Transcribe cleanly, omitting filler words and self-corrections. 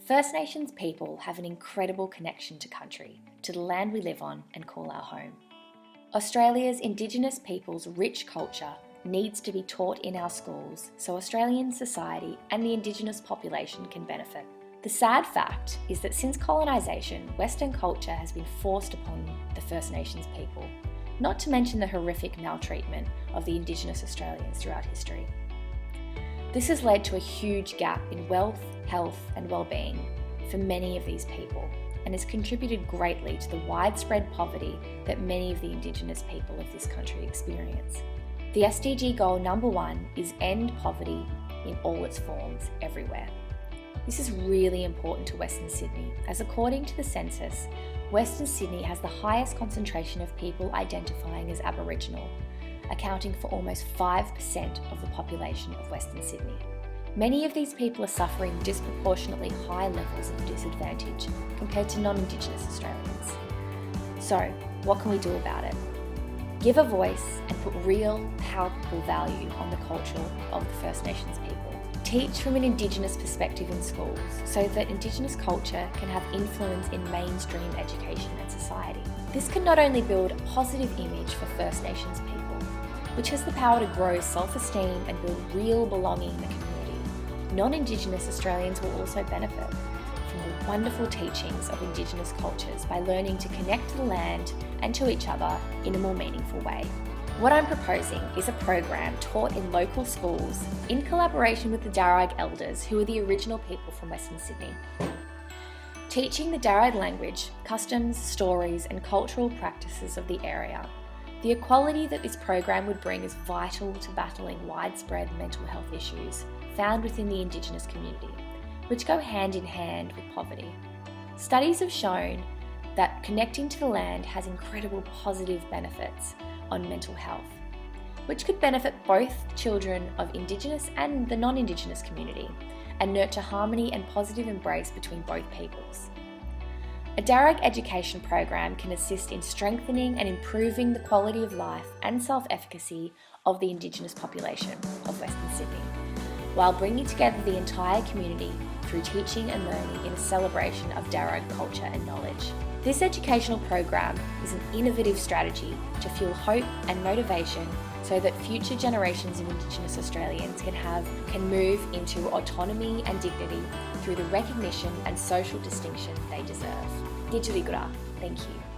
First Nations people have an incredible connection to country, to the land we live on and call our home. Australia's Indigenous people's rich culture needs to be taught in our schools so Australian society and the Indigenous population can benefit. The sad fact is that since colonisation, Western culture has been forced upon the First Nations people, not to mention the horrific maltreatment of the Indigenous Australians throughout history. This has led to a huge gap in wealth, health and well-being for many of these people and has contributed greatly to the widespread poverty that many of the Indigenous people of this country experience. The SDG goal number 1 is end poverty in all its forms, everywhere. This is really important to Western Sydney, as according to the census, Western Sydney has the highest concentration of people identifying as Aboriginal, accounting for almost 5% of the population of Western Sydney. Many of these people are suffering disproportionately high levels of disadvantage compared to non-Indigenous Australians. So, what can we do about it? Give a voice and put real, palpable value on the culture of the First Nations people. Teach from an Indigenous perspective in schools so that Indigenous culture can have influence in mainstream education and society. This can not only build a positive image for First Nations people, which has the power to grow self-esteem and build real belonging in the community, non-Indigenous Australians will also benefit from the wonderful teachings of Indigenous cultures by learning to connect to the land and to each other in a more meaningful way. What I'm proposing is a program taught in local schools in collaboration with the Darug elders, who are the original people from Western Sydney. Teaching the Darug language, customs, stories and cultural practices of the area. The equality that this program would bring is vital to battling widespread mental health issues found within the Indigenous community, which go hand in hand with poverty. Studies have shown that connecting to the land has incredible positive benefits on mental health, which could benefit both children of Indigenous and the non-Indigenous community and nurture harmony and positive embrace between both peoples. A Darug education program can assist in strengthening and improving the quality of life and self-efficacy of the Indigenous population of Western Sydney, while bringing together the entire community through teaching and learning in a celebration of Darug culture and knowledge. This educational program is an innovative strategy to fuel hope and motivation so that future generations of Indigenous Australians can move into autonomy and dignity through the recognition and social distinction they deserve. Thank you.